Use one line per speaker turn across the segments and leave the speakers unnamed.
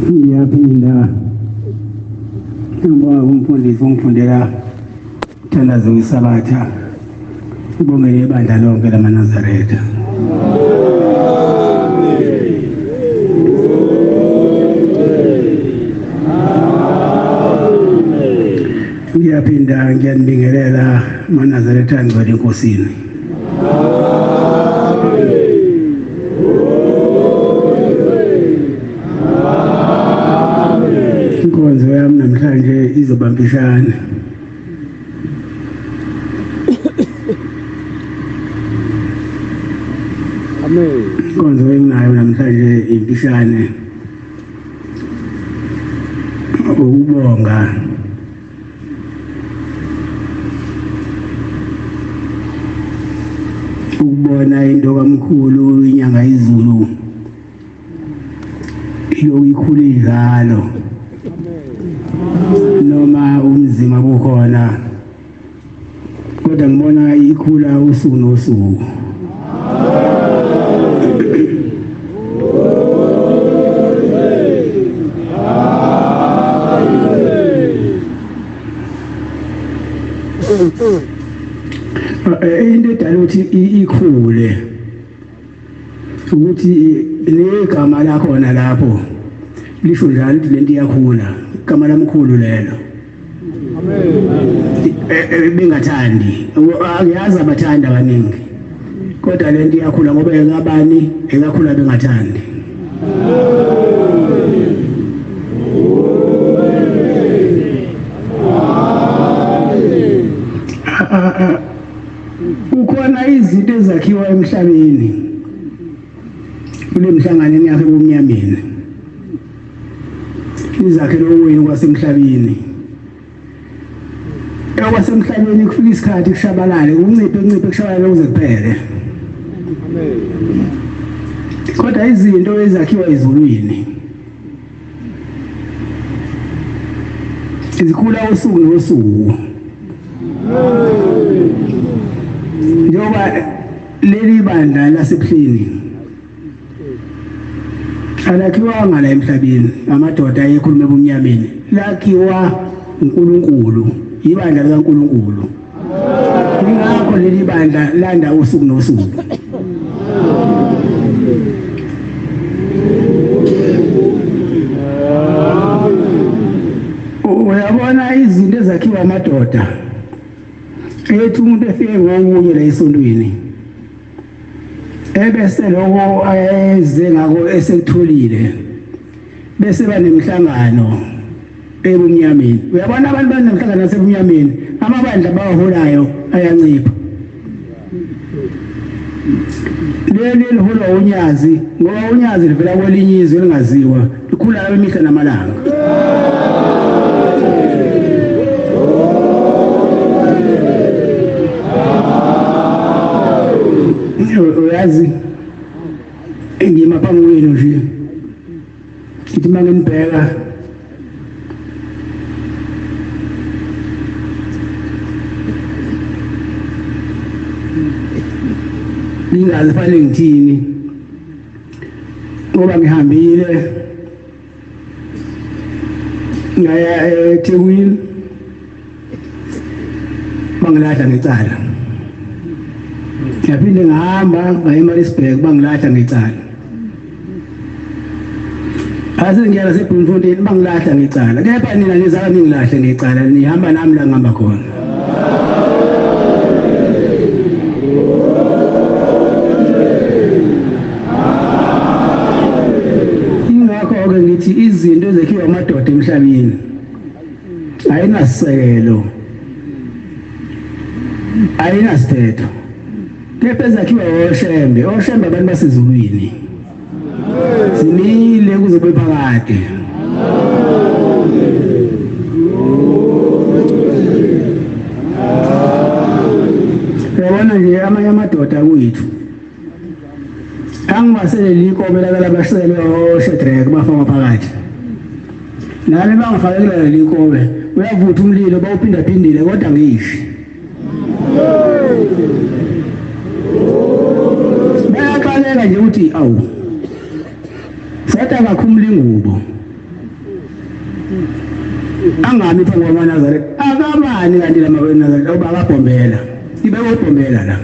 Ngiyaphinda ngoba umfundisi ungifundela uthandazo isabatha ubongele ibandla lonke lamaNazaretha. Ngiyaphinda ngiyanibingelela amaNazarethani ngale Nkosini. Inkonzo yami namhlanje izobambisana. Amen. Inkonzo enginayo namhlanje impishane. Ukubonga ukubona into kamkhulu inyanga izulu ikhula idlalo noma umzima bukhona kodwa ngibona ikhula usuku nosuku. Into edala ukuthi ikhule ukuthi legama lakhona lapho lisho njalo ukuthi lento iyakhula, igama lamkhulu lelo. Amen. Bengathandi akuyazi abathanda kaningi kodwa lento iyakhula ngoba ekabani ekakhula bengathandi. Kukhona izinto ezakhiwa emhlabeni kule mhlanganweni yakhe bomnyameni izakhelo okwenu kwasemhlabeni ekwasemhlabeni kufika isikhathi kushabalale kunciphe kushabalale kuze kuphele. Amen. Kodwa izinto ezakhiwa ezulwini izikhula usuku nosuku. Njengoba leli bandla lasebuhleni alakhiwanga la emhlabeni amadoda ayekhuluma ebumnyameni, lakhiwa uNkulunkulu, ibandla likaNkulunkulu. Ingakho leli bandla landa usuku nosuku. Uyabona izinto ezakhiwa amadoda ethi umuntu efike ngomunye la esontweni ebese lokho ayeze ngako esekutholile bese banemhlangano ebumnyameni. Uyabona abantu banemhlangano nasebumnyameni amabandla abaholayo ayancipha. Leli liholwa unyazi ngoba unyazi livela kwelinye izwe elingaziwa likhula emihla namalanga. Uyazi engima phambi kwenu nje ithi mangembheka ngingazi fanele ngithini ngoba ngihambile ngaya eThekwini bangilahla ngecala. Ngiyaphinde ngahamba ngaya eMaritzburg bangilahla ngecala. Ase ngiyala seBloemfontein bangilahla ngecala. Kepha nina nizaka ningilahle ngecala nihamba nami la ngihamba khona. Ingakho-ke ngithi izinto ezakhiwa amadoda emhlabeni ayinasisekelo, ayinasithetho. Kepha ezakhiwa oshembe abantu basezulwini zimile kuze kube phakade. Uyabona nje amanye amadoda kwethu angibasele likobe labasele oShadrach bafaka phakathi nami bangifakela likobe uyavutha umlilo bawuphinda phindile kodwa ngishi. Bayaqaleka nje ukuthi awu sathi akakhumula ingubo angami phambi kwaManazaretha akabani kanti la maNazaretha oba akabhombela ibe obhombela la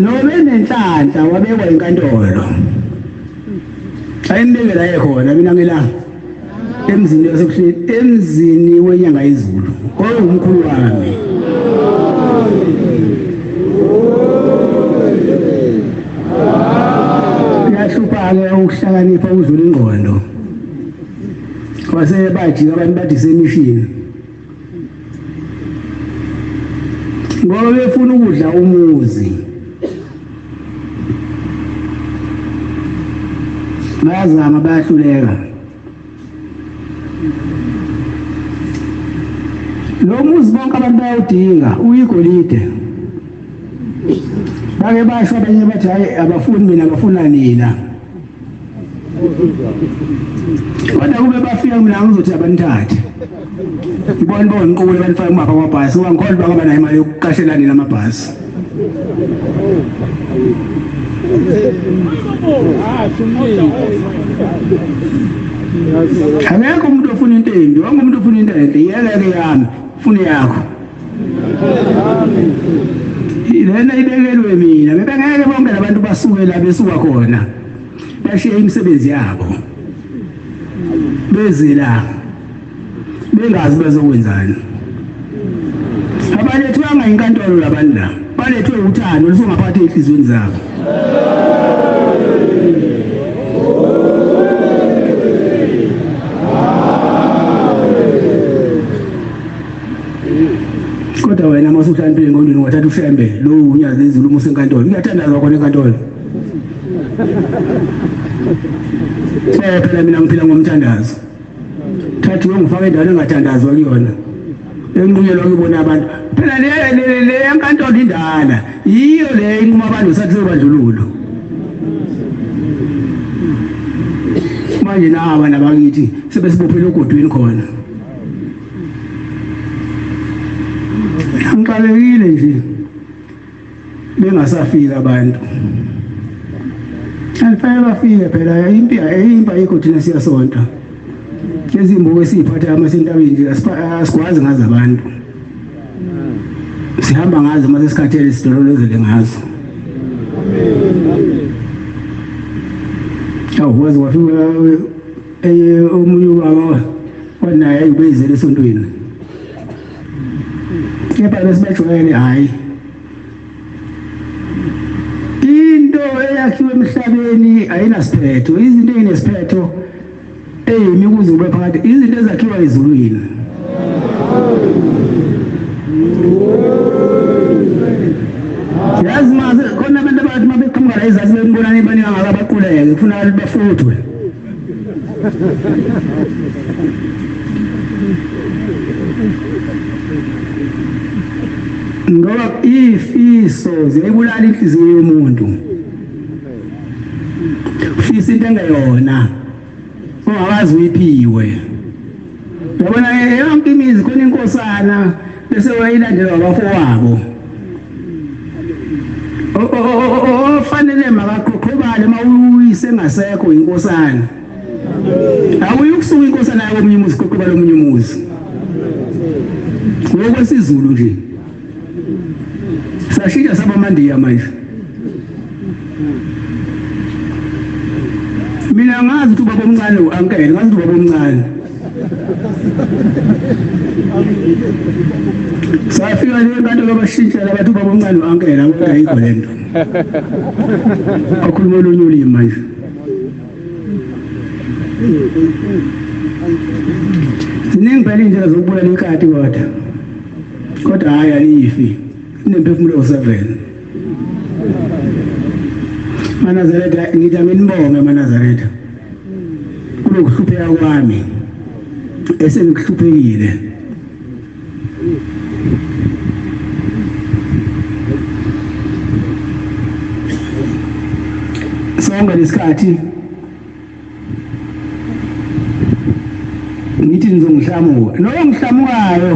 nobe nenhlanhla wabekwa inkantolo ayinibeke la ekhona mina ngila emzini yasebuhleni emzini wenyanga yezulu ongumkhulu wami yahlupha-ke ukuhlakanipha ukudlula ingqondo kwase bajika abantu bathi semishini ngoba befuna ukudla umuzi bayazama bayahluleka lo muzi bonke abantu bayawudinga uyigolide bake basho abanye bathi hayi abafuni mina bafuna nina kodwa kube bafika mina ngizothi abanithathe ngibona ngiqukule banifaka kumapha kwamabhasi ungangikholwa bakaba nayo imali yokuqashela nina amabhasi akekho umuntu ofuna into embi wonke umuntu ofuna into enhle yeke yami ufune yakho lena ibekelwe mina bebengeke bonke labantu basuke la besuka khona bashiye imisebenzi yabo beze la bengazi bezokwenzani abalethwanga inkantolo labantu la balethwe uthando lusungaphakathi enhliziyweni zabo kodwa wena masuhlaniphile engqondweni wathatha ushembe lo unyazi lezulu musenkantolo ngiyathandaza khona enkantolo phela mina ngiphila ngomthandazo thathi ngifaka endaweni engathandazwa kuyona enqunyelwa ukubona abantu phela le enkantolo indala yiyo le inquma abantu sathi sebandlululo manje naba nabakithi sebesibophela ugodweni khona ngiqalekile nje bengasafika abantu alifaya bafike phela impi ayikho thina siyasonta lezi mbuko esiphatha amasentabeni nje asikwazi ngazo abantu sihamba ngazo mase sikhathele sidololozele ngazo wazi wafika omunye ubaba wanaye ayibezele esontweni kepha lesibajwayele hayi into eyakhiwe emhlabeni ayinasiphetho izinto ezinesiphetho eyimikuzo ube phakathi izinto ezakhiwa ezulwini yazi maze khona abantu abathi mabeqhamuka la izazi bembonana ibani angakabaquleke kufuna bafuthwe ngoba ifiso ziyibulala inhliziyo yomuntu ufisa into engeyona ongakazi uyiphiwe yabona yonke imizi khona inkosana bese wayilandela abafowabo ofanele makaqoqobale mawuyise ngasekho inkosana awuyikusuka inkosana yakho omunye umuzi qoqobala omunye umuzi ngokwesizulu nje sashintsha saba mandiya manje mina ngazi ukuthi ubaba omncane uankele ngazi ukuthi ubaba omncane safika le nkantolo abashintshela bathi ubaba omncane uankele ngoba ayikho lento akhuluma olunye ulimi manje ziningi phela indlela zokubulala inkati kodwa hayi alifi inemphefumulo o7 Manazaretha ngithi nginibonge Manazaretha kulokuhlupheka kwami esengihluphekile sonke lesikhathi ngithi nizongihlamuka noma ngihlamukayo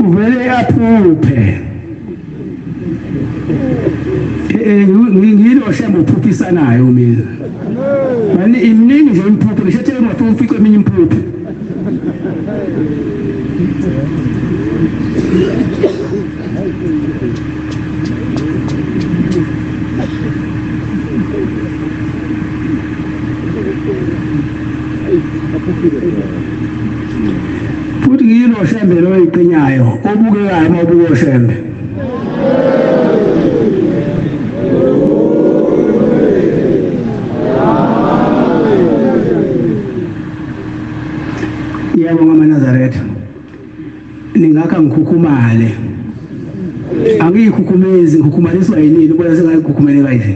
uvele aphuphe ngilo shembe uphuphisanayo mina manje iminingi nje imphupho ngishethe ngafuna ufice eminye imphupho futhi ngilo shembe lo iqinyayo obukekayo mabuko shembe yabonga amaNazaretha ningakha ngikhukhumale angiyikhukhumezi ngikhukhumaliswa yini ubona sengayikhukhumele kanje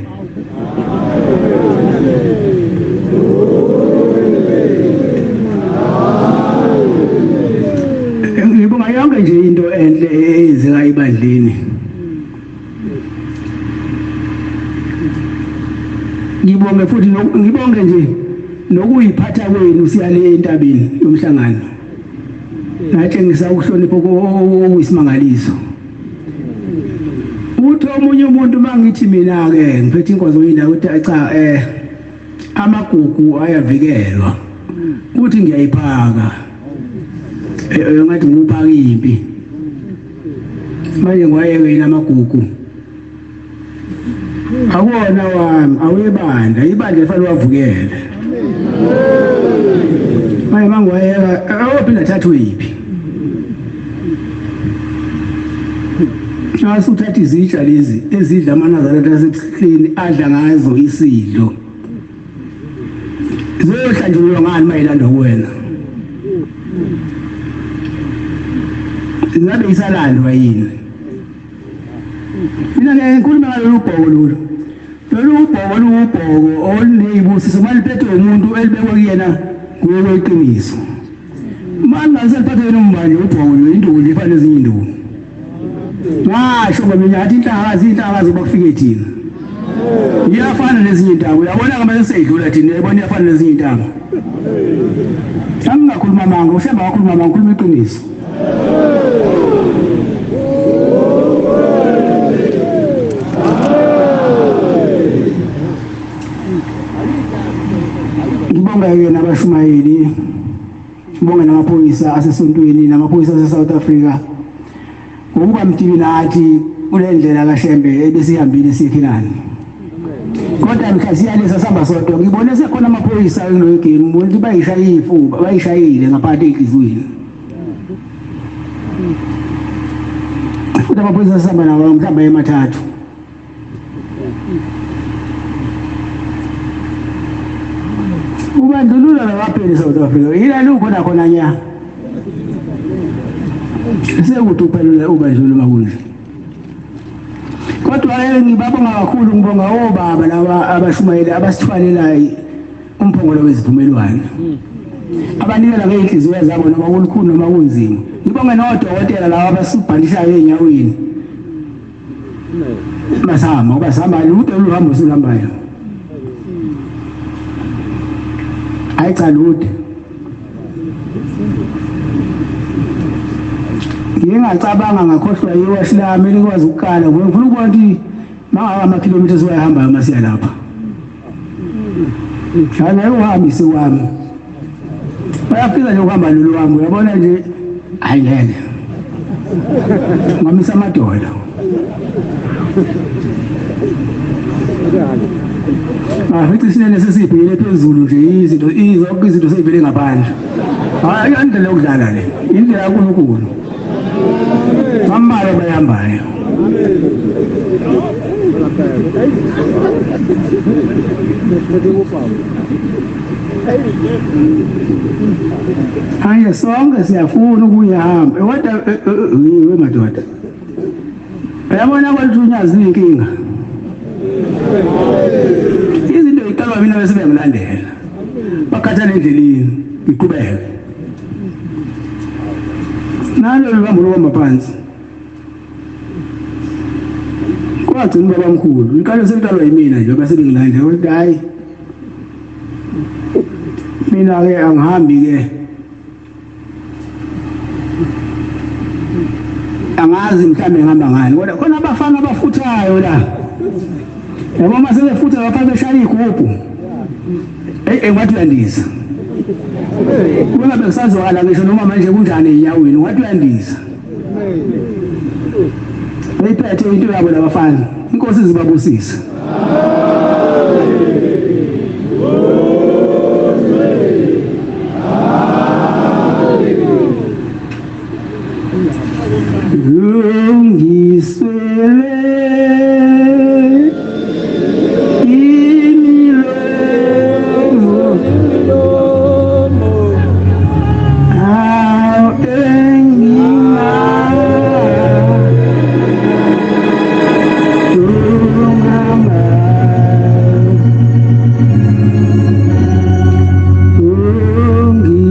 ngibonga yonke nje into enhle eyenzeka ebandleni ngibonge futhi ngibonge nje nokuyiphatha kwenu siyale entabeni yomhlangano natshengisa ukuhlonipha okuyisimangaliso uthi omunye umuntu mangithi mina ke ngiphethe inkonzo yindawo uthi cha amagugu ayavikelwa uthi ngiyayiphaka ngathi ngiphaka impi manje ngwayeke yina amagugu akuwona wami awuyebandla ibandla efanele wavukele manje mangwayeka awuphinda thathwe yiphi asuthatha izitsha lezi ezidla amaNazaretha asebuhleni adla ngazo isidlo zohlanjulwa ngani mayilandwa kuwena ngabe isalandwa yini mina ngikhuluma ngalolu bhoko lolu bhoko oluneyibusiso maliphethe umuntu elibekwe kuyena ngoweqiniso manje seliphethe yena umbanje ubhoko lo induku nje ifana ezinye induku ngasho ngoba mina athi inhlakazi bakufike thina iyafana nezinye intanga uyabona ngama seyidlula thina uyabona iyafana nezinye intanga angingakhuluma manga ushamba wakhuluma manga ukhuluma iqiniso ngibonga-ke nabashumayeli ngibonge namaphoyisa asesontweni namaphoyisa ase-South Africa ngokuba mtibi nathi kule ndlela kaShembe ebesihambile siyeKhenani kodwa mhlaziyalesa sihamba sodwa ngibone sekhona amaphoyisa kulo game ngibona ukuthi bayishaye ifuba bayishayile ngaphakathi enhliziyweni futhi amaphoyisa asihamba nawo mhlawumbe emathathu ubandlululo labapheli eSouth Africa yila lukhona khona nya sekuthi uphelele ubandlululo makunje kodwa ngibabonga kakhulu ngibonga obaba laba abashumayeli abasithwalelayo umphongolo wezivumelwano abanikela ngeinhliziyo zabo noma kulukhulu noma kunzima ngibonga nodokotela laba abasibhanishayo enyaweni basahamba lude oluhambo siluhambayo hayi cha lude ngingacabanga ngakhohlwa iwashi lami elikwazi ukukala ngoba ngifuna ukuthi mangaka amakhilomitha esiwahamba masiya lapha ngane uhambise wami bayafika nje ukuhamba lolu wami uyabona nje hayi ngeke ngamisa amadoda Fithi sinene sesibhekele phezulu nje zonke izinto seyivele ngaphandle hayi indlela yokudlala le indlela kaNkulunkulu amalo bayahambayo hayi sonke siyafuna ukuyahamba kodwa we madoda uyabona kwalithunyazi inkinga izinto iqalwa mina bese bengilandela bakhathana endleleni iqhubeke nalo luhambo luhamba phansi kwagcina ubaba mkhulu iqalo seliqalwa yimina nje bese bengilandela ukuthi hayi mina ke angihambi ke angazi mhlambe ngihamba ngani kodwa khona abafana abafuthayo la yabo mase befutha bapha beshaya igubhu ngathi uyandiza kuba bekusazwakala ngisho noma manje kunjani enyaweni ngathi uyandiza bayiphethe into yabo labafana inkosi zibabusise Lungiswele imilomo engima Tungama Lungiswele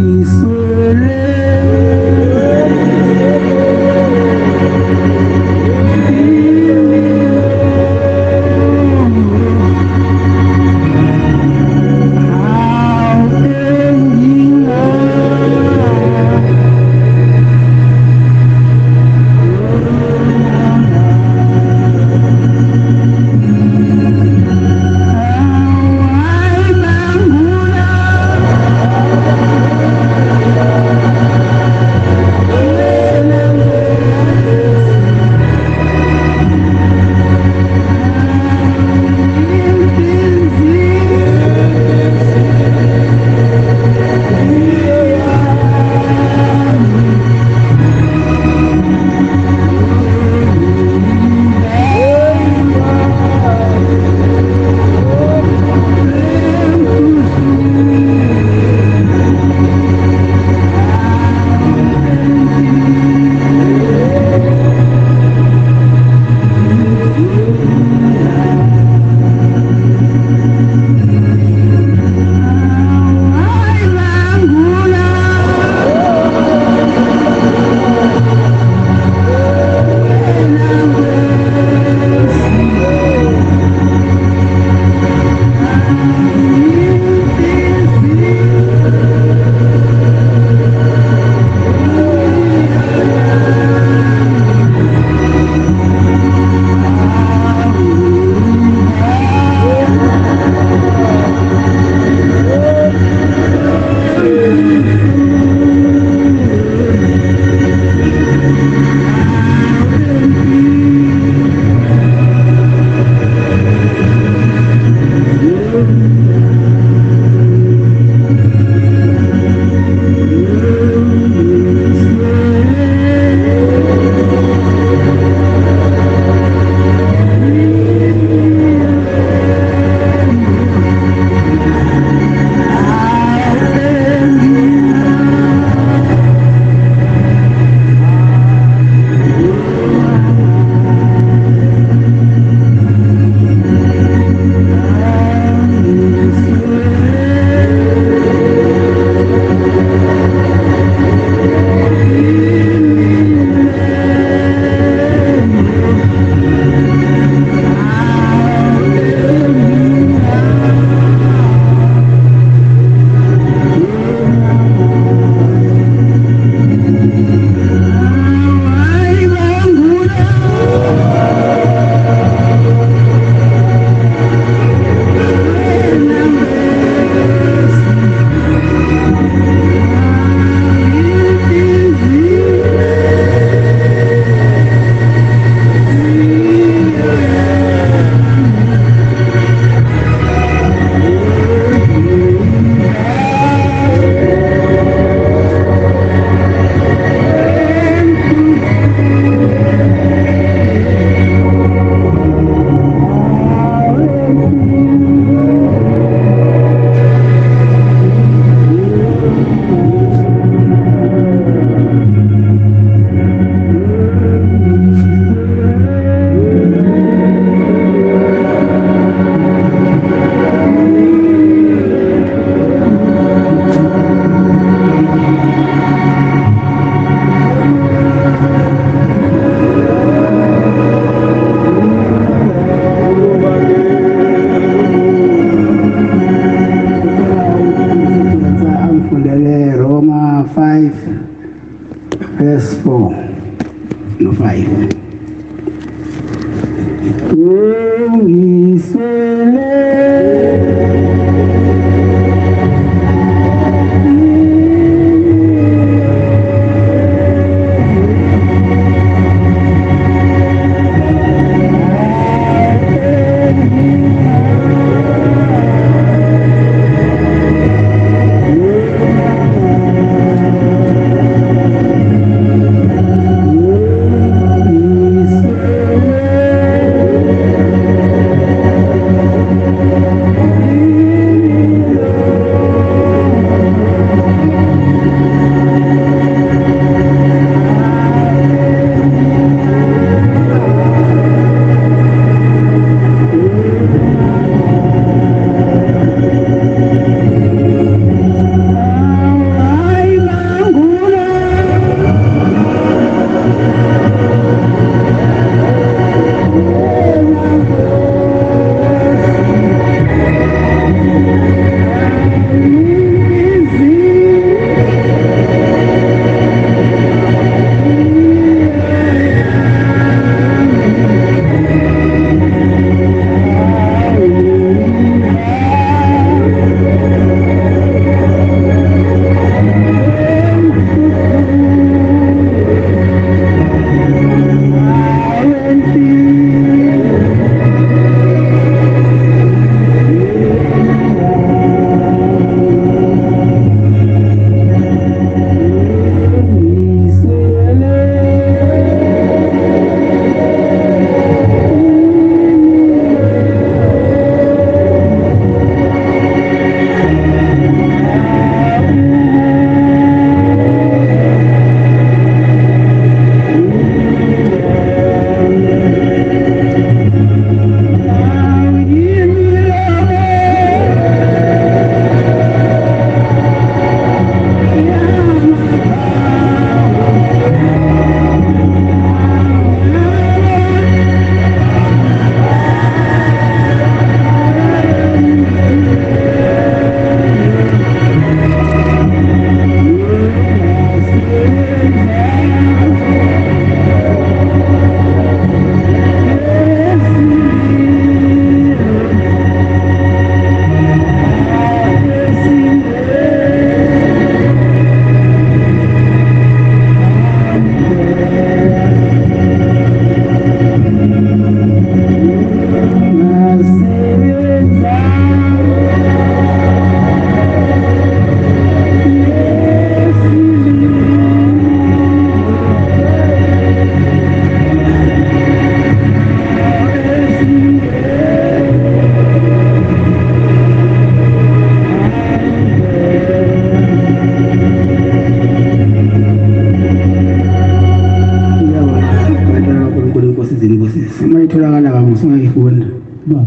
itholakala kamusingayifunda
ba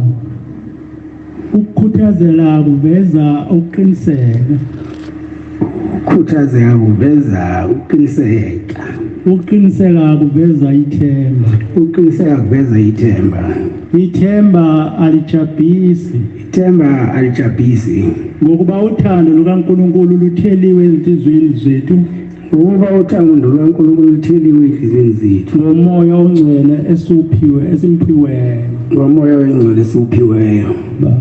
ukukhuthazela kuveza ukuqiniseka
ukukhuthazeka kuveza ukuqiniseka
ukuqiniseka kuveza ithemba
ukuqiniseka kuveza ithemba
ithemba alijabhisi
ithemba alijabhisi
ngokuba uthando lukaNkulunkulu lutheliwe ezinhlizweni zethu
ngoba uthando lukaNkulunkulu lutheliwe ezinhlizweni zethu
ngomoya ongcwele esimphiweyo
ngomoya ongcwele esiwuphiweyo
ba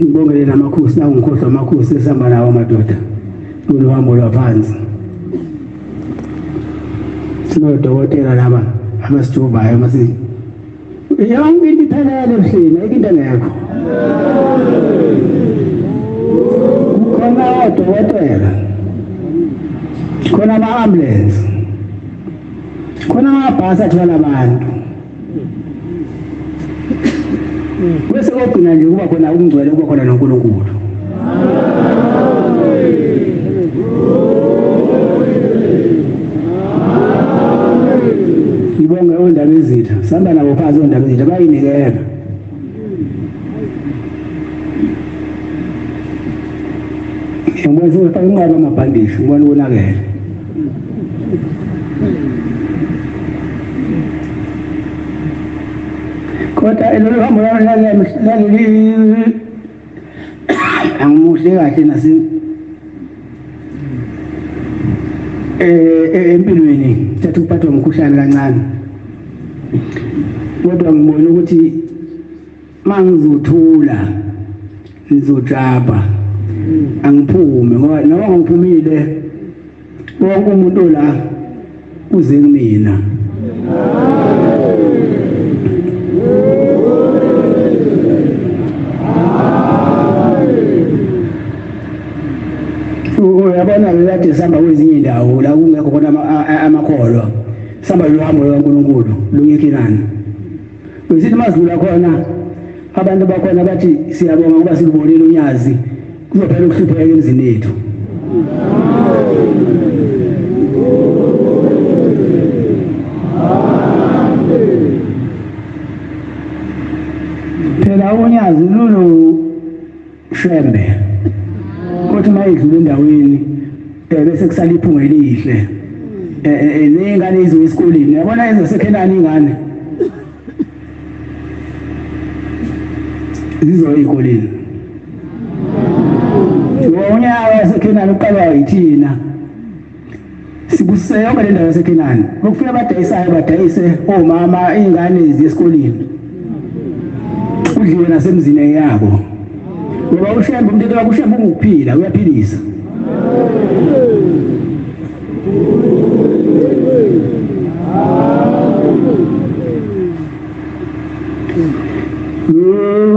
ngibonge namakhosi nangikhohlwa amakhosi esihamba nawo amadoda kuluhambo lwaphansi sinodokotela laba abasijubayo masi yonke into iphelele emhleni ayikho into engekho kukhona odokotela khona ama-ambulance khona amabhasi athwala abantu bese kogcina nje kuba khona ukungcwele kuba khona noNkulunkulu ngibonge ondaba ezitha sihamba nabo phansi ondaba ezitha bayinikela ngibona ukuthi inqaba amabhandishi ngibona ubonakele kodwa lolu hambo angimuhle kahle empilweni thatha ukuphathwa umkhuhlane kancane kodwa ngibona ukuthi mangizothula ngizojaba angiphume ngoba noma ngiphumile wonke umuntu la uze kumina uyabona lelade sihamba kwezinye indawo la kungekho khona amakholwa sihamba luhambo lukaNkulunkulu lunyekinani besithi mazidlula khona abantu bakhona bathi siyabonga ngoba silubonile unyazi kuzophela ukuhlupheka emzini yethu phela unyazi lulu shembe kuthi mayidlula endaweni bese kusala iphunga elihle nezingane izo esikoleni yabona ezasekhenani ingane zizo ezikoleni unyaka wasekhenani uqalwa yithina sibusise yonke le ndawo yasekhenani kokufika abadayisayo badayise omama izingane zesikoleni udliwe nasemzini yabo ngoba ushembe umntwana wakho ushembe ungukuphila uyaphilisa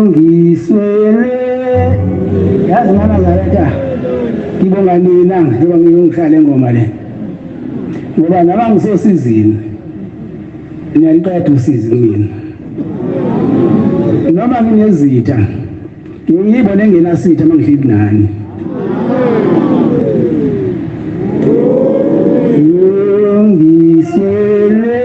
ngiswele yazi mama Zaretha ngibonga nina njengoba ngiyongishaya ingoma le ngoba noma ngisosizini niyaliqeda usizi kimi noma nginezitha ngiyibone ngenasitha mangihleli nani ngiswele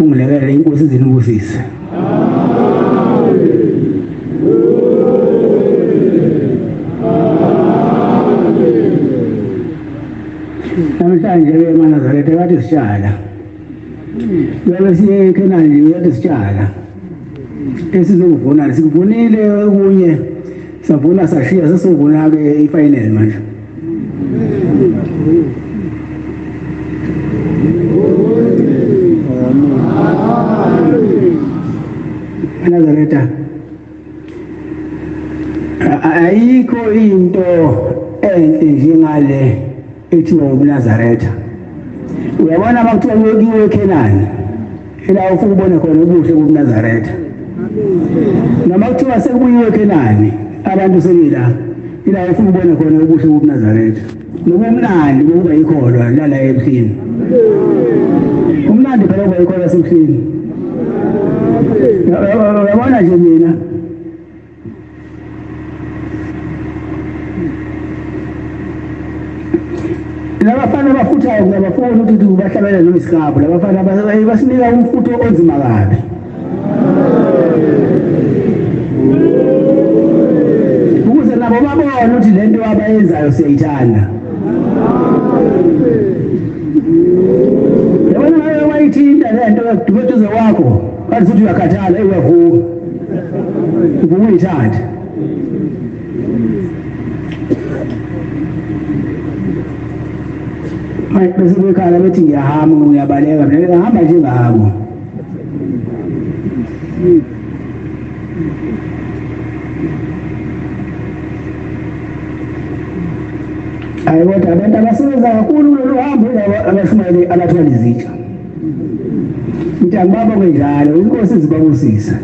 ungilekele inkosi izinibusise namhlanje ke eManazaretha kade sitshala Bebe siye eKhenani nje kade sitshala esizokuvuna sikuvunile okunye savuna sashiya sesivuna ke ifinal manje Nazaretha ayikho into enhle njengale ethiwa uNazaretha. Uyabona makuthiwa uyokiwe eKhenani ila ufuna ubone khona ubuhle boNazaretha. Noma kuthiwa sekuyiwe eKhenani abantu sebila ila ufuna ubone khona ubuhle boNazaretha. Nobumnandi bokuba yikholwa lala ebuhlini. Umnandi phela ukuba yikholwa ebuhlini. Uyabona nje mina labafana abafuthayo ngiyabafuna ukuthi bahlabele nomsikabo labafana basinika umfutho onzima kabi. Ukuze nabo babone ukuthi lento abayenzayo siyayithanda. Yabona nawe wayithinta lento eduze wakho kanti futhi uyakhathala uyavuka. Uvuka uyithanda. Bese bekhala bethi ngiyahamba uyabaleka mina ngihamba nje ngabo. Hayi kodwa abantu abasebenza kakhulu lolu hambo abashumayeli abathwala izitsha. Ngithi angibaba kunjalo inkosi izibabusisa.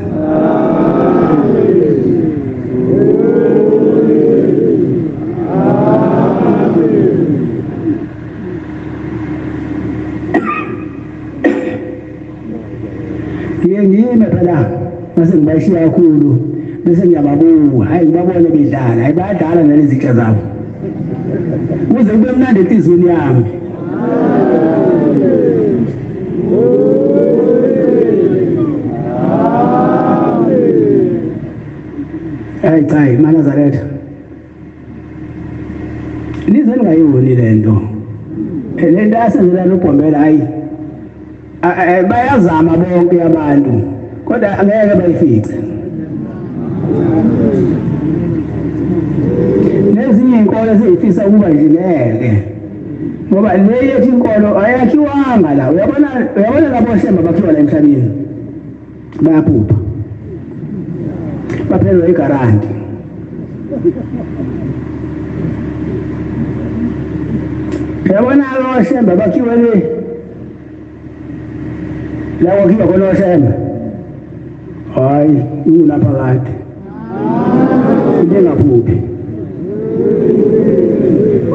Ngiyime phela mase ngibayishiya kakhulu bese ngiyababuka hayi ngibabone bedlala hayi bayadlala nalezi zitsha zabo kuze kube mnandi enhlizweni yami. Hayi cha iNazaretha nize ningayiboni lento lento asenzela noGombela hayi bayazama bonke abantu kodwa angeke bayifice. Nezinye inkolo ezifisa ukuba nje ngeke ngoba le yethi inkolo ayakhiwanga la. Uyabona labo Shemba bakhiwa la emhlabeni bayaphupha baphelelwa igaranti. Uyabona labo Shemba bakhiwa le la wakhiwa khona Shemba hayi ulapha kade njengaphuphi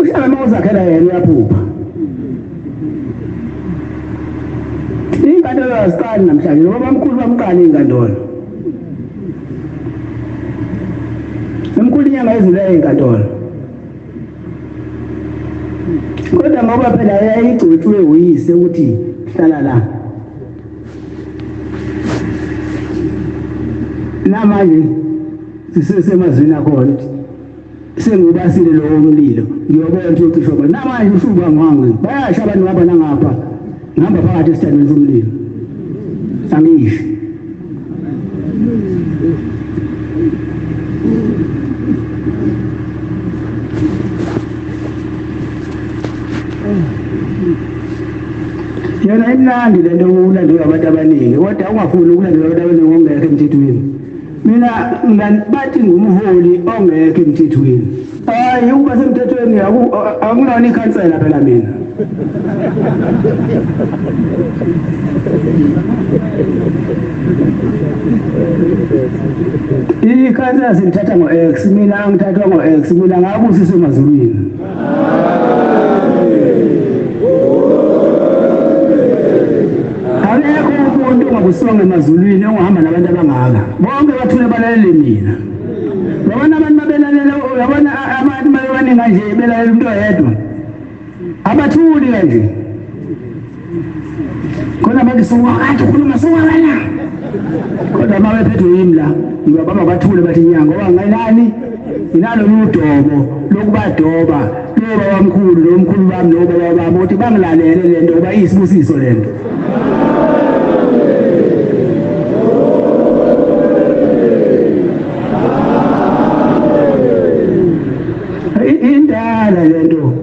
ushaka mawuzakhela yena uyaphupha. Inkantolo aziqali namhlanje ngoba bamkhulu bamqala inkantolo. Umkhulu inyanga ezile inkantolo. Kodwa ngoba phela yayigcotshwe uyise ukuthi hlala la. Namanje sisesemazwini akhona sengubasile lo mlilo ngiyobona ukuthi ucishe khona namanje usuba ngwangu bayasha abantu ngapha nangapha ngihamba phakathi esithandweni somlilo angisho. Yona imnandi lento ukulandela abantu abaningi kodwa ungafuni ukulandela abantu abaningi ongekho emthethweni. Mina bathi ngumholi ongekho emthethweni. Hayi uba semthethweni akunani ikhansela phela mina. Ikhansela sithatha ngo-X mina angithathwa ngo-X mina ngabusiswe emazulwini. Ungabusonga emazulwini ongahamba nabantu abangaka bonke bathule balalele mina. Yabona abantu babelalela yabona abantu babaningi nje belalela umuntu oyedwa abathuli kanje khona abantu songathi ukhuluma songabana kodwa mabephethwe yimla ngibaba bathule bathi nyanga ngoba ngayilani inalo udobo lokubadoba lo babamkhulu lo mkhulu bami lo baba bami uthi bangilalele lento kuba isibusiso lento. Indala lento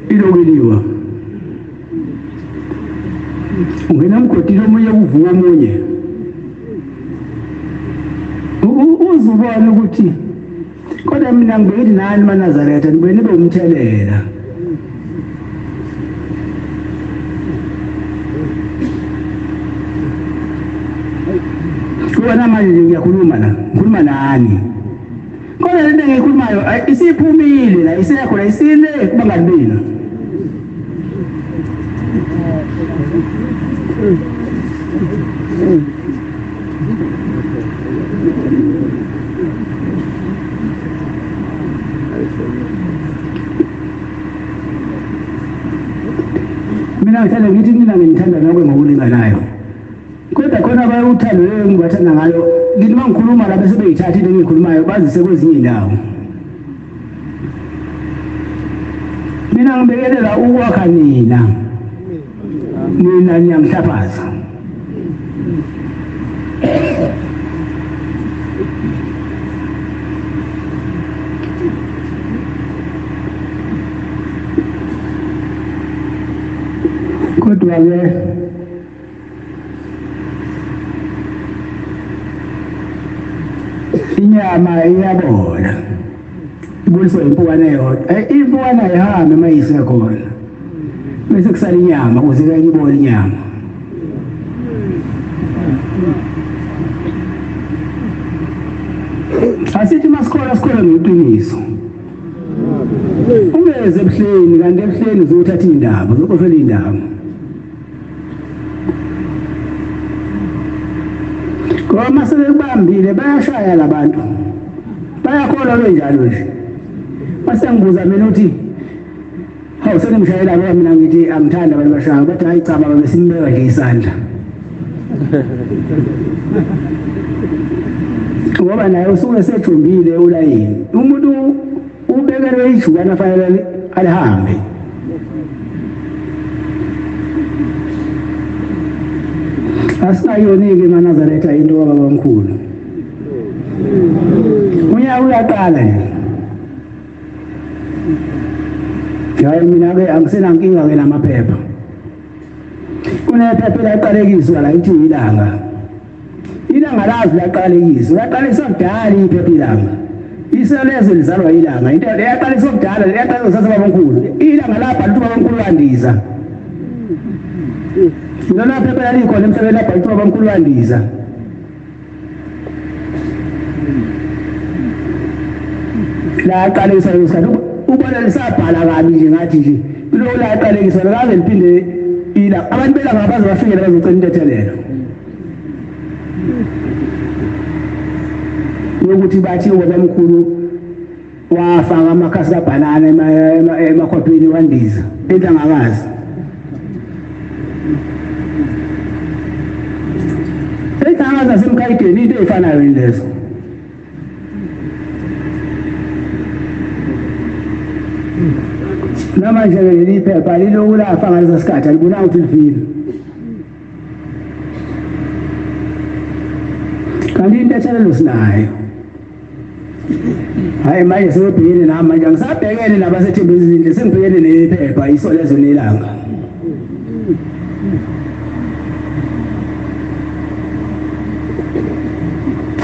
ilokeliwa ungena mgodini omunye kuvuka omunye uzubona ukuthi kodwa mina ngibethi nani maNazaretha nibe nibe umthelela wena manje ngiyakhuluma la ngikhuluma nani kodwa lento engiyikhulumayo isiphumile la isekho la isile kubangani benu mina ngithanda ngithi mina ngithanda ngakwe ngokulinganayo kodwa khona bayuthando leyo ngibathanda ngayo ngithi mangikhuluma la bese beyithatha into engiyikhulumayo bazise kwezinye indawo mina ngibekelela ukwakha mina niyamhlaphaza kodwa-ke inyama iyabola ibuliswa impukane yodwa impukane ayihambe uma isekhona bese kusala inyama ukuze kanye ibole inyama asithi masikhola ngeqiniso ungeze ebuhleni kanti ebuhleni uzothatha indaba uzokhohlela indaba ngoba masebekubambile bayashaya labantu bayakholwa benjalo nje masengibuza mina uthi hawu senimshayela ngoba mina ngithi angithanda abantu bashaya bathi hayi cha baba besimbeka nje isandla ngoba naye usuke sejumbile ulayini umuntu ubekelwe ijubana afanele alihambe asingayonike maNazaretha into kababa omkhulu unyaka uyaqala nje hayi mina-ke angisenankinga-ke namaphepha kunephepha elaqalekiswa la ithi ilanga lazi laqalekiswa laqaliswa kudala iphepha ilanga iselezo lizalwa ilanga into leyaqaliswa kudala leyaqaliswa kusasa baba omkhulu ilanga lapha lithi baba omkhulu wandiza lona phepha lalikhona emhlabeni lapha lithi baba omkhulu wandiza laqaliswa isikhathi ubona lisabhala kabi nje ngathi nje lo laqalekiswa lakaze liphinde ilanga abantu belanga baze bafike bazocela intethelelo yokuthi bathi ubaba omkhulu wafaka amakhasi kabhanana emakhwapheni wandiza entangakazi entangakazi nasemkhayideni into eyifanayo lezo namanje leli phepha liloku lafa ngalesa sikhathi alibonanga ukuthi lifile kanti intethelelo sinayo hayi manje sebebhekene nami manje angisabhekene nabaseThembe Zindle sengibhekene nephepha isolezo nelanga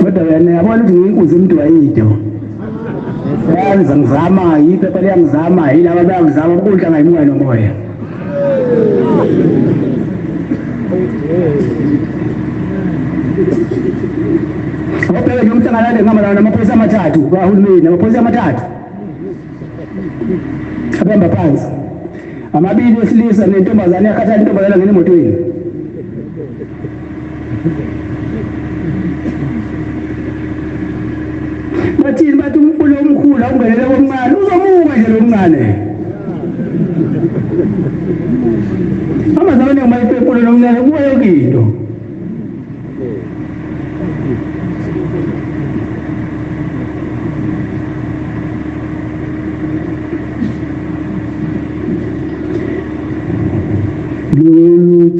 kodwa wena yabona ukuthi nginkuzi umuntu wayito yayenza ngizama iphepha liyangizama yilaba bayangizama ukudla ngayimuka nomoya Ngopela nje umhlangano le ngama namaphoyisa amathathu kahulumeni amaphoyisa amathathu abamba phansi amabili esilisa nentombazane yakhathala intombazane ngene emotweni bathini bathi umfulo omkhulu awungenele komncane uzomuka nje lo mncane amazabane ngumayipempulo nomncane kuwa yonke into Lulu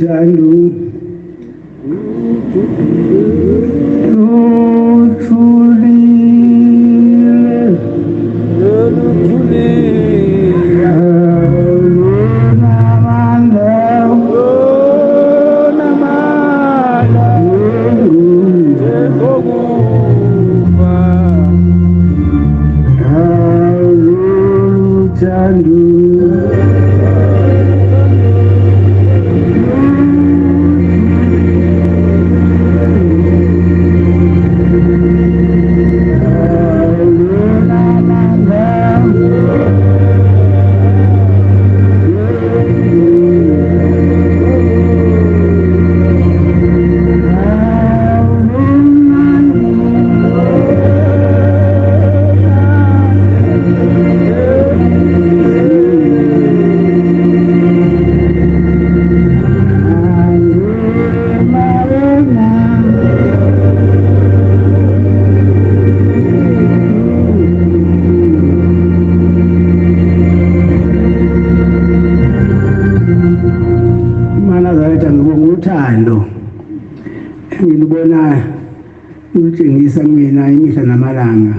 ukuzisa kumina imihla namalanga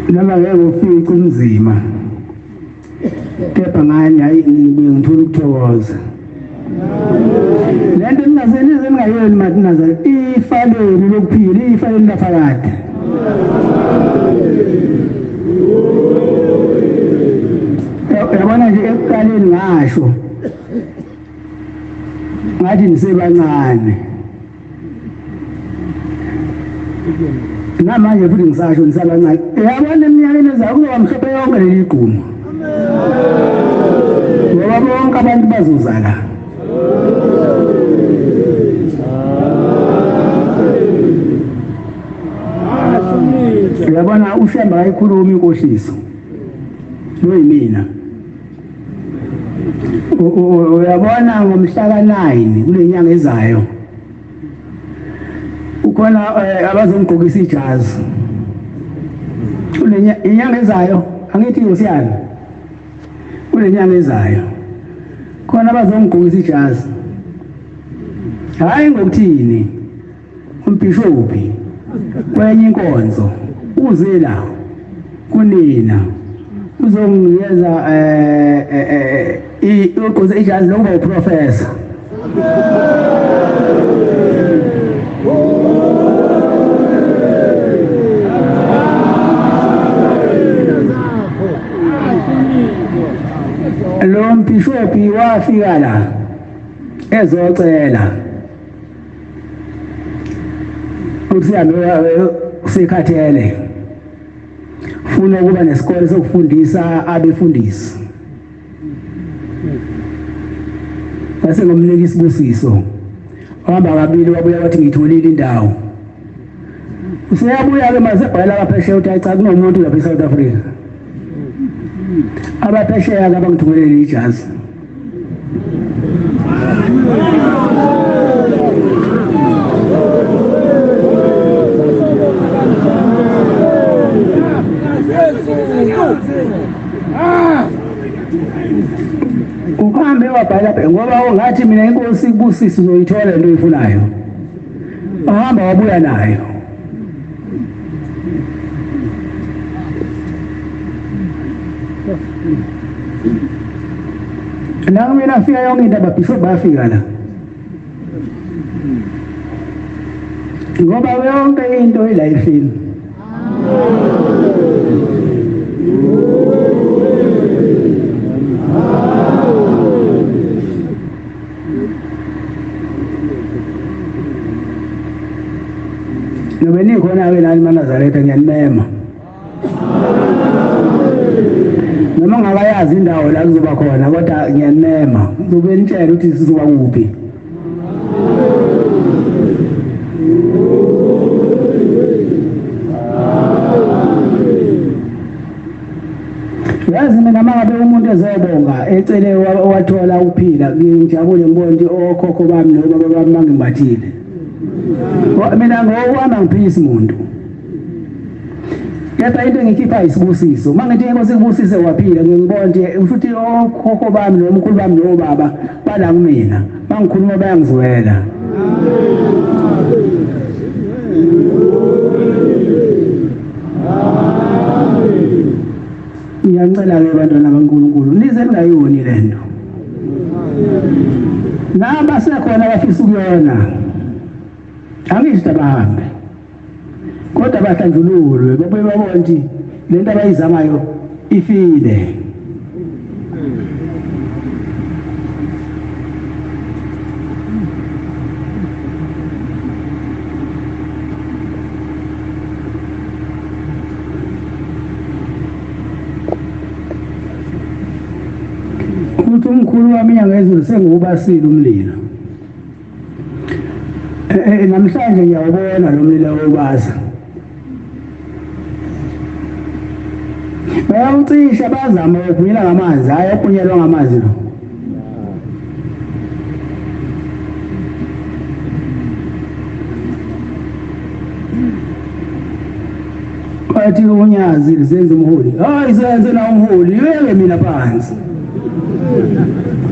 noma ngeke ufice umzima kepha ngani hayi ngithola ukuthokoza lento ningazenze ningayoni mathinaza ifaleni lokuphila ifaleni lafakade yabona nje ekuqaleni ngasho ngathi nisebancane namanje futhi ngisasho nisabancane yabona eminyakeni ezayo kuzoba mhlophe yonke leli guma ngoba bonke abantu bazozala yabona ushemba kayikhuluma inkohliso loyimina uyabona ngomhla ka9 kule nyanga ezayo ukhona abazongqokisa ijazi kule inyanga ezayo angithi usiyana kule nyanga ezayo khona abazongqokisa ijazi hayi ngokuthini umbhishophi kwenye inkonzo uze la kunina uzongiyeza uqoze ijazi lokuba uprofessor lo mbhishophi wafika la ezocela usihambe usekhathele funa ukuba nesikole sokufundisa abefundisi base ngomnika isibusiso ohamba kabili wabuya wathi ngitholile indawo useyabuya ke masebhala abaphesheya uthi cha kunomuntu lapha eSouth Africa abaphesheya ke abangithumelele ijazi uhambe wabhala ngoba ungathi mina inkosi ibusisi uzoyithola into oyifunayo uhamba wabuya nayo la mina fika yonke into ababhishophu bayafika la ngoba yonke into ilayifini nobe nikhona-ke nani maNazaretha ngiyanimema noma ngakayazi indawo la kuzoba khona kodwa ngiyanimema ngizobe nitshela ukuthi sizoba kuphi yazi mina mangabe umuntu ezobonga ecele wathola ukuphila ngijabule ngibona ukuthi okhokho bami nobaba bami bangimbathile mina ngokuhamba ngiphilisa umuntu kepha into engikhipha isibusiso mangithi inkosi ikubusise waphila ngibona ukuthi futhi okhokho bami nomkhulu bami nobaba bala kumina bangikhuluma bayangizwela ngiyacela-ke bantwana baNkulunkulu nize ningayoni lento nabasekhona abafisa ukuyona angisho abahambe kodwa bahlanjululwe babuye babone ukuthi lento abayizamayo ifile ukuthi umkhulu wami yangezulu sengubasile umlilo namhlanje ngiyawubona lo mlilo wobasa bayawucisha bazama ukuvuyela ngamanzi hayi ophunyelwa ngamanzi lo bathi unyazi lizenze umholi hayi senze na umholi yeke mina phansi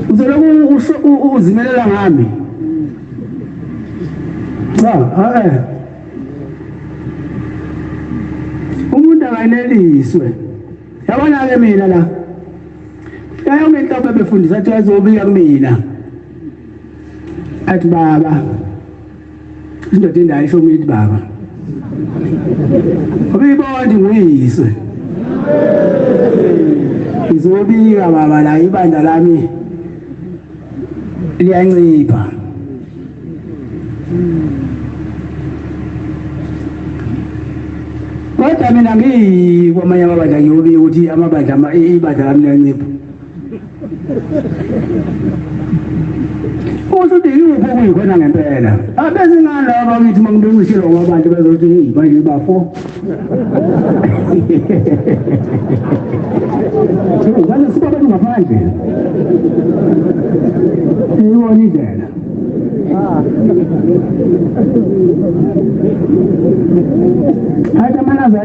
uzoloku uzimelela ngami cha eneliswe yabona-ke mina la yayonke inhlobo ebefundisa athi azobika kumina athi baba indoda endayo isho mina ithi baba ubibona nguyise ngizobika baba la ibandla lami liyancipha kodwa mina ngikwamanye amabandla ngiyobika ukuthi ibandla lami liyancipha usuthi yikho okuyikhona ngempela abese ngalaba ngithi mangibekwishelwa ngabantu bezothi manje bafo ngale siba abantu ngaphandle yibona indlela hayi manaza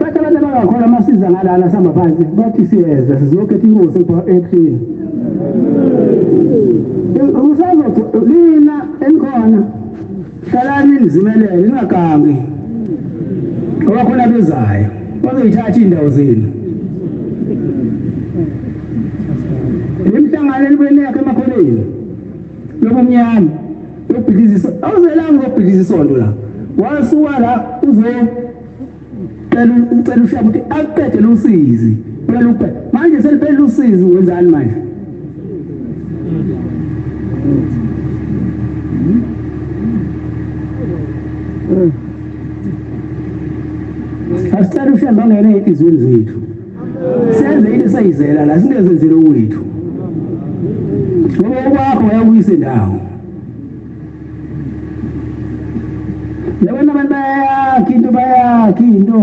bathi abantu abangakhona amasiza ngalana sihamba phansi bathi siyeza sizokhetha inkosi ebuhleni usazothi lina enikhona hlalani nizimelele ningagangi ngoba khona bezayo bazoyithatha iy'ndawo zenu imihlangano enibuyelekho emakhoneni yobumnyama yokubhidliza awuzelanga ukubhidliza isonto la wasuka la ucela ushaba ukuthi akuqedele usizi phela ukuphela manje seliphelile usizi wenzani manje asicela ushamba angene ey'nhliziyweni zethu senze into esayizela la singezenzeli owethu ngoba okwakho uyakuyisa endawo yabona abantu bayakha into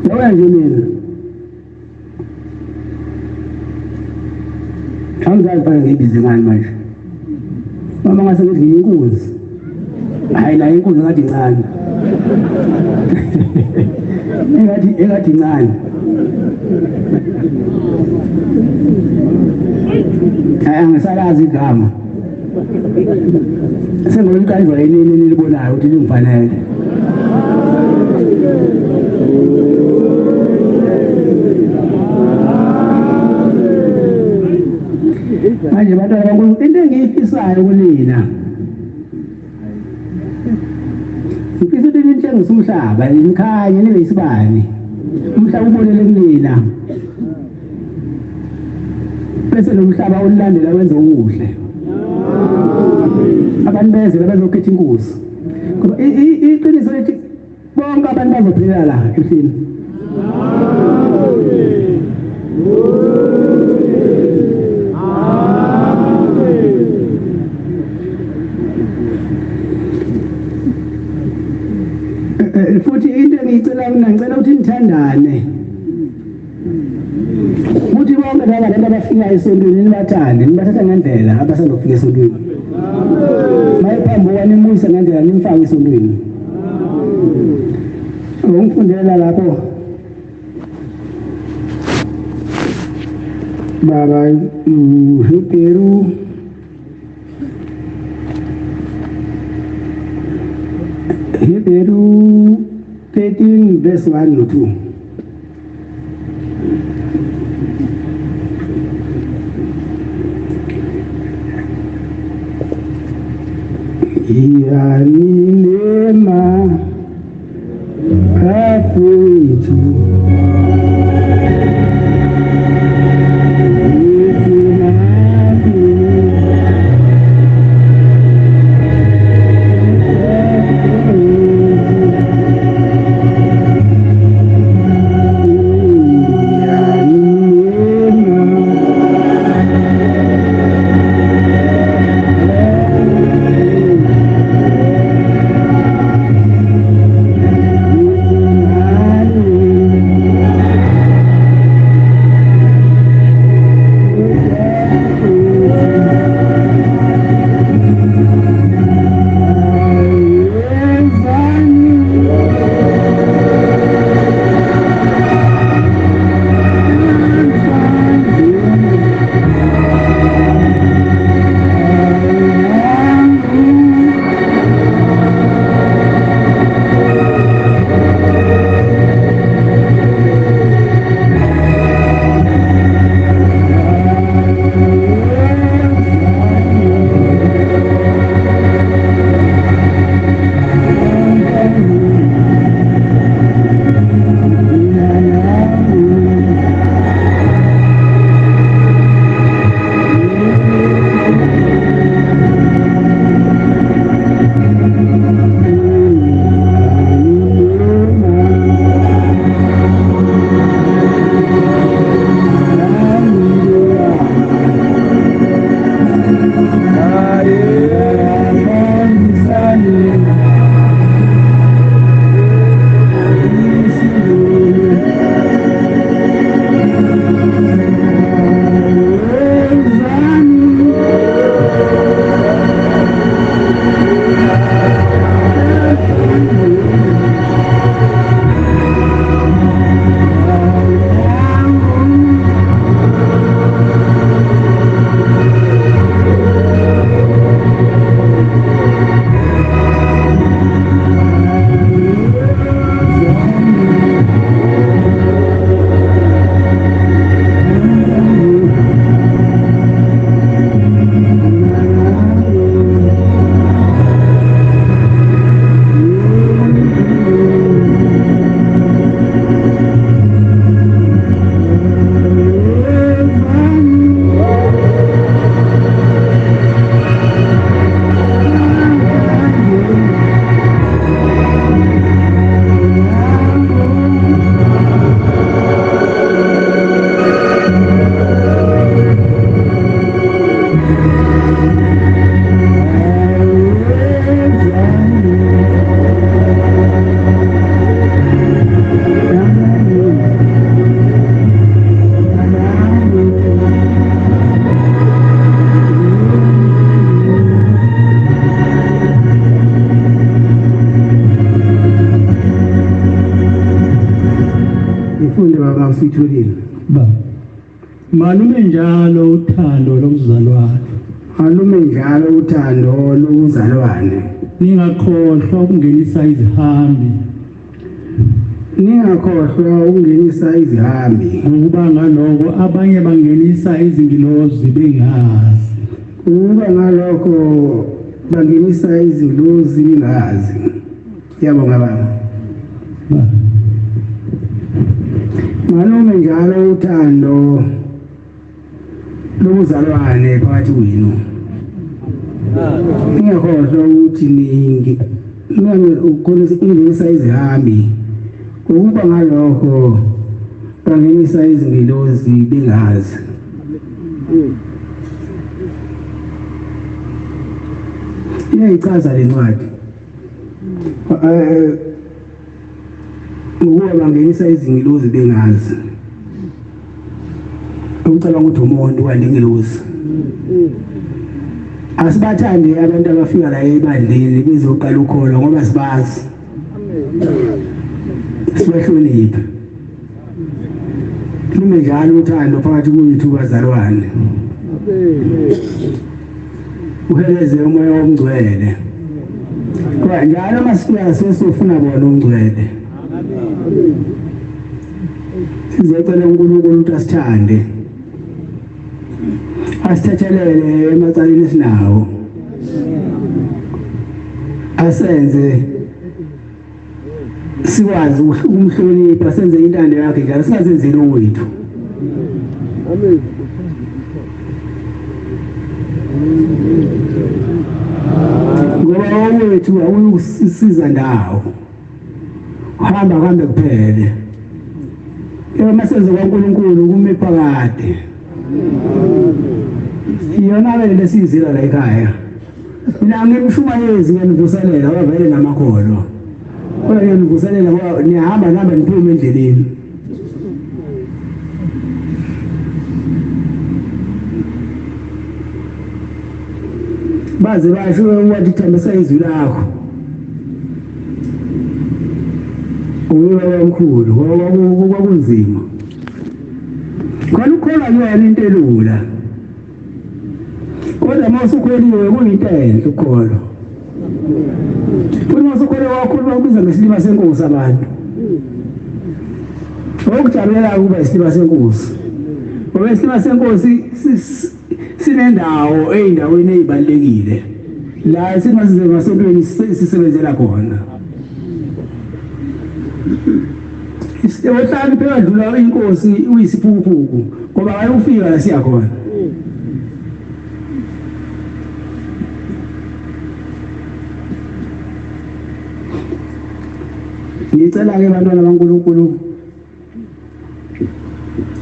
yabona nje mina angizazi phela ngiyibhizi ngani manje mama ngase ngidliye inkunzi hayi la inkunzi ngathi incane engathi incane angisalazi igama sengoyikalizwa yinini nilibonayo ukuthi lingifanele manje bantwana bankulunkulu into engiyifisayo kunina ngifisa ukuthi nitshengise umhlaba nikhanye nibe yisibani umhlaba ubonele kunina bese lo mhlaba ulandela wenze okuhle abantu bezela bezokhetha inkosi ngoba iqiniso lithi bonke abantu bazophelela la ehlini futhi into engiyicela mina ngicela ukuthi nithandane ukuthi bonke laba bantu abafika esontweni nibathande nibathatha ngendlela abasandofika esontweni mayiphambi wani nimuyise ngendlela nimfake esontweni ungifundela lapho baba Hebrew Hebrew 13 verse 1 no 2 Yanilema Kafutu
mawusitholile
ba malume njalo uthando lokuzalwane
malume njalo uthando lokuzalwane
ningakhohlwa ukungenisa izihambi
ningakhohlwa ukungenisa izihambi
ngokuba ngaloko abanye bangenisa izingilozi bengazi
ukuba ngalokho bangenisa izingilozi bengazi yabonga baba malume njalo uthando lokuzalwane phakathi kwenu ngiyakhohlwa ukuthi ungenisa izihambi ukuba ngalokho bangenisa izingilozi bengazi iyayichaza le ncwadi ukuba bangenisa izingilozi bengazi ukucabanga ukuthi umuntu walingilozi asibathande abantu abafika la ebandleni bezoqala ukholwa ngoba sibazi sibahloniphe lume njalo uthando phakathi kwethu bazalwane uheleze umoya omngcwele kwa njalo masifika sesofuna bona umngcwele sizecela uNkulunkulu ukuthi asithande asithathelele emacaleni esinawo asenze sikwazi ukumhlonipha senze intando yakhe njalo singazenzeli owethu amen ngoba owethu awuyusiza ndawo hamba kuphele masenze kwaNkulunkulu kume phakade yona vele sizila la ekhaya mina ngimshumayezi ngenivuselela wavele namakholwa kodwa ngenivuselela ngoba nihamba niphume endleleni baze basho wathi thembisa izwi lakho omkhulu kwakunzima khona ukholwa yona into elula kodwa mawusukhweliwe kuyinto enhle ukholwa futhi mawusukhweliwe wakhuluma ukubiza ngesilima senkosi abantu okujabulela ukuba isilima senkosi ngoba isilima senkosi sinendawo eyindaweni ezibalekile la singazize ngasontweni sisebenzela khona Isihlalo phezulu inkosi uyisiphukuphuku ngoba ayufika la siya khona ngicela ke bantwana baNkulunkulu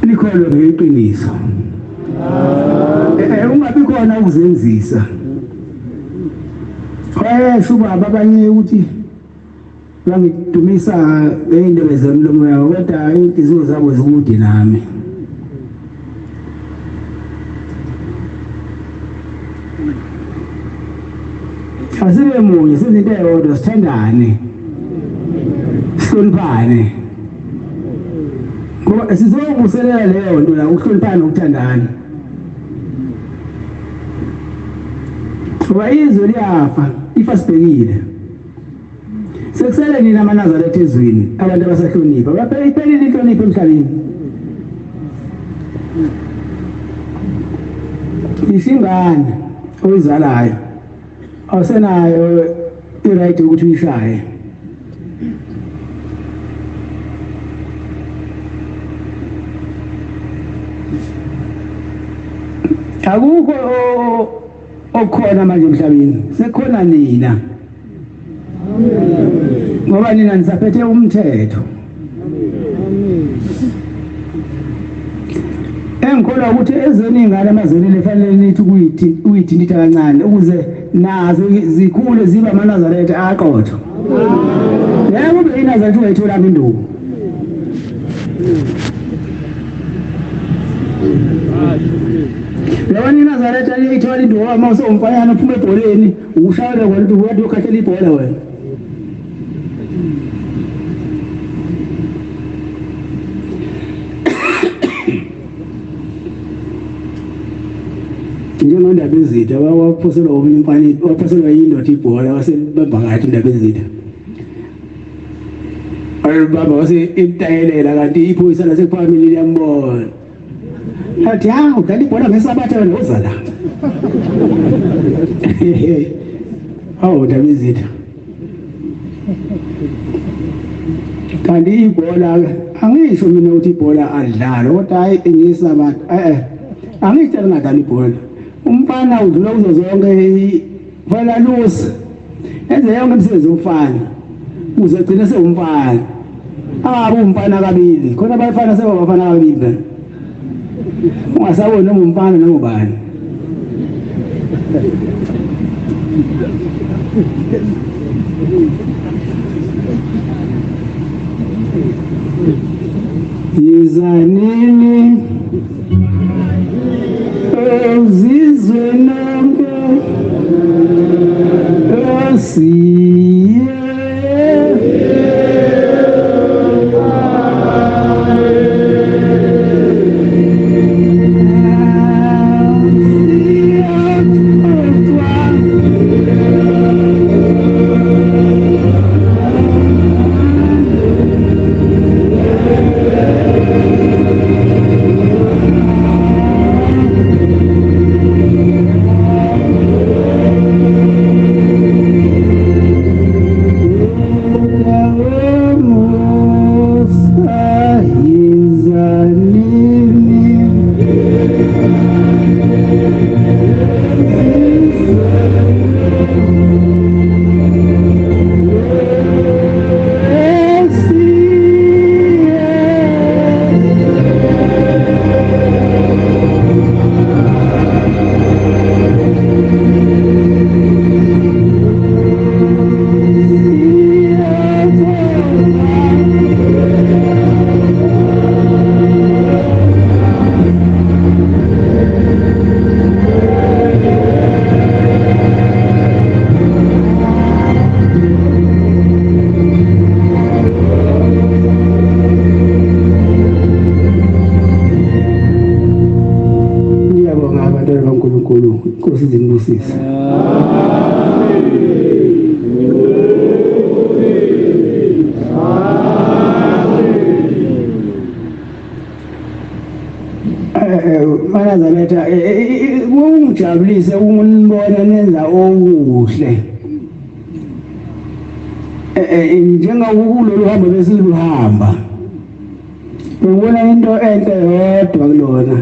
likholwe ngeqiniso ungabi khona ukuzenzisa ubaba abanye ukuthi bangidumisa ngeyindebe zomlomo yabo kodwa inhliziyo zabo zikude nami asibe munye sizinto eyodwa sithandane sihloniphane ngoba sizokuselela leyo nto la ukuhloniphana nokuthandana ngoba izwe liyafa ifa sibhekile sekusele nina amaNazaretha ezweni abantu abasahlonipha baphelile inhlonipho emhlabeni isingane oyizalayo awusenayo i-right ukuthi uyishaye akukho okhona manje emhlabeni sekhona nina ngoba nina nisaphethe umthetho engikholwa ukuthi ezoningane amazweni lefanele nithi uyithintitha kancane ukuze nazo zikhule ziba amaNazaretha aqotho yebo kube iNazaretha ungayithola induku lawa iNazaretha liyithola induku uma usomfanyana uphuma ebholeni ushayela kwento uyathi ukhathela ibhola wena
njengondaba ezitha waphoselwa omunye umfana waphoselwa yindoda ibhola wasebamba ngathi indaba ezitha baba wase itayelela kanti iphoyisa lasefamily liyambona athi udlala ibhola ngesabatha wena uzala hawu ndaba ezitha kanti ibhola angisho mina ukuthi ibhola adlala kodwa hayi ngesabatha angitshela ngadlala ibhola umfana udlula kuzo zonke vala lusa enze yonke imisebenzi yomfana uze gcina sewumfana ababe umfana kabili khona abafana sebabafana kabili ungasaboni noma umfana noma ubani yizanini ezizwe lonke asiye Inkosi zingibusise Manazaretha ungijabulise umbona nenza okuhle njengakulolu hambo besiluhamba ubona into enhle yodwa kulona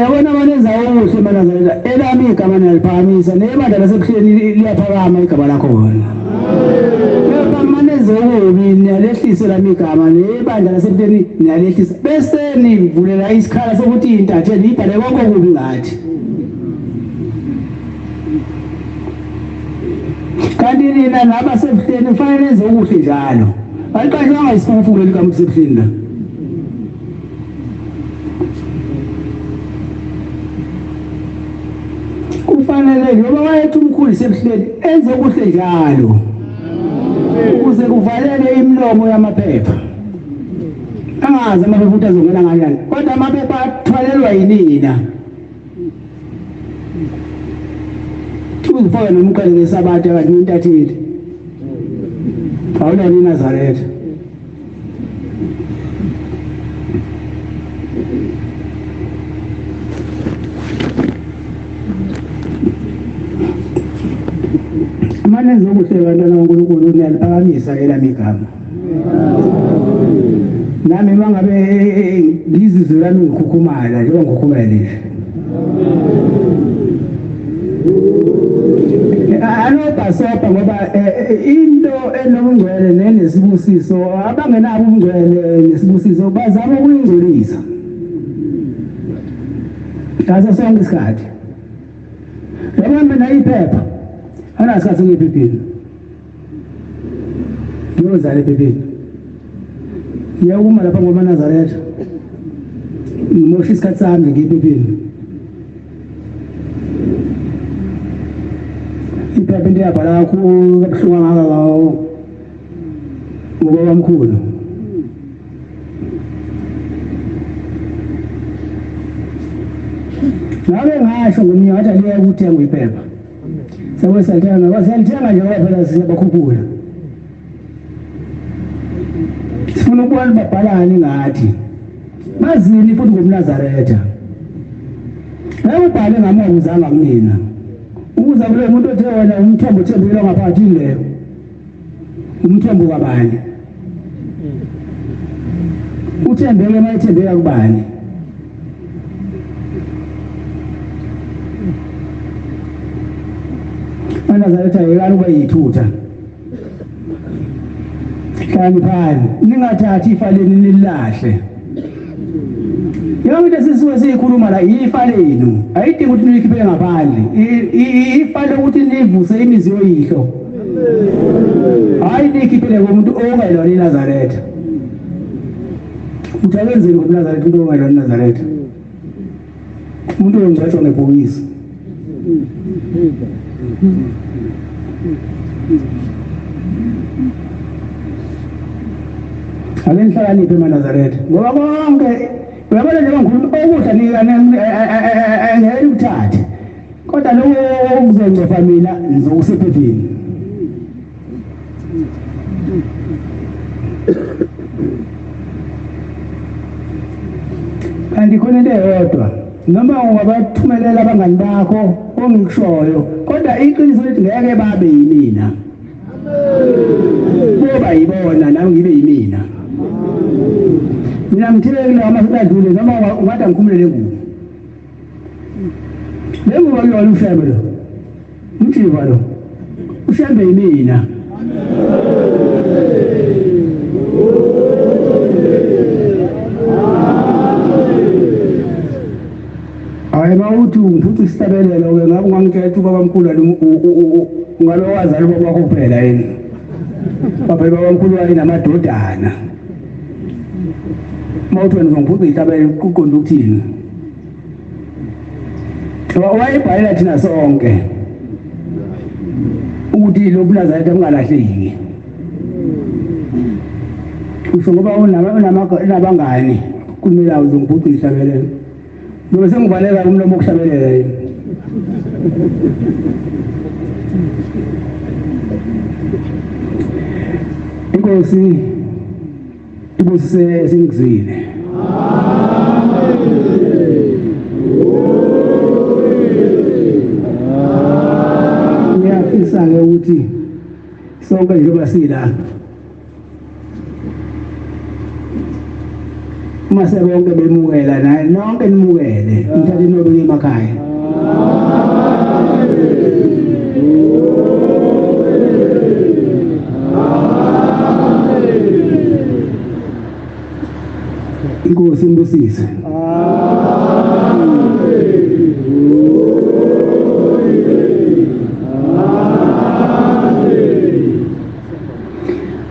yabona manenza okuhle Manazaretha elami igama naliphakamisa nebandla lasebuhleni liyaphakama igama lakho wona manenza okubi niyalehlisa lami igama nebandla lasebuhleni niyalehlisa bese nivulela isikhala sokuthi intatheli ibhale konke okubi ngathi kanti nina nabasebuhleni kufanele nenze okuhle njalo aliqashwanga isifufulo likaMsebuhleni la kufanele njengoba wayethi umkhulu sebuhleni enze okuhle njalo ukuze kuvalele imilomo yamaphepha angazi amaphepha ukuthi azongena kanjani kodwa amaphepha athwalelwa yinina uzifaka nomqale ngesabatha kanti intatheli awula ni Nazaretha manenze okuhle bantwana kaNkulunkulu niyaliphakamisa elami igama nami mangabe ngizizwe lami ngikhukhumala njengoba ngikhukhumala nje anobhasopa ngoba into enobungcwele nenesibusiso abangenabo ubungcwele nesibusiso bazama ukuyingcolisa ngaso sonke isikhathi yabona mina iphepha anasikhathi ngiphephile ngiyozala ephepheni ngiyakuma lapha ngoManazaretha ngimosha isikhathi sami ngiphephile iphepha into yabhala kakhulu kabuhlungu ngakawo ngoba omkhulu Ngabe ngasho ngomnyaka wathi aliye ukuthenga iphepha. Sewesalithenga kwasiyalithenga nje ngoba phela siyabakhuphula. Sifuna ukubona babhalani ngathi. Bazini futhi ngomNazaretha. Ubhale ngamawuzanga kumina. Ukuza kule umuntu othe wena umthombo othembekile ngaphakathi leyo. Umthombo kabani? Uthembeke mayithembeka kubani? uNazaretha yekani ukuba yithutha. Hlaniphani, ningathathi ifa lenu nilahle. Yonke sisuke siyikhuluma la ifa lenu. Ayidingi ukuthi niyikhiphe ngaphandle. Ifa lokuthi nivuse imizi yoyihlo. Hayi nikhiphele komuntu ongayilona iNazaretha. Uthi akwenzeni ngomNazaretha umuntu ongayilona iNazaretha. Umuntu ongcwatshwa ngebhokisi. Ake nihlakaniphe eNazaretha ngoba konke uyabona nje ngikhuluma ukudla ngeke ukuthathe kodwa lokho okuzongcofa mina ngizokusephepheni. Kanti khona into eyodwa noma ungabathumelela abangani bakho ongikushoyo kodwa iqiniso lithi ngeke babe yimina. Kuba yibona nami ngibe yimina. Mina ngithele amasitadlule noma ungathi angikhumule lengubo. Lengubo yona ushembe lo. Mthiva lo. Ushembe yimina. Hayi mawuthi ngiphuthi isitabelelo ke ngabe ungangikhetha ubabamkhulu ngalowazali babakho kuphela yini. Baphela babamkhulu namadodana. Mawuthi wena ngiphuthi isitabelelo kuqonda ukuthini. Wayibhalela thina sonke ukuthi lo buNazaretha ungalahleki. Usho ngoba unabangani kumela uzongiphuthi isitabelelo. Ngoba sengibaleka umlomo okuhlabelela yini. Inkosi ibusise singizile. Ngiyafisa-ke ukuthi sonke njengoba sila mase bonke bemukela naye nonke nimukele nithathe nobunye emakhaya. Inkosi imbusise.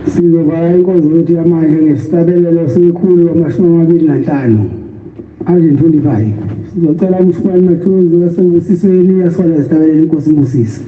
Sizoba inkonzo yethu yamanje ngesitabelelo sikhulu ama-25 125. Sizocela umshukwane Mathuzi wasebusisweni yasona isitabelelo inkosi imbusise.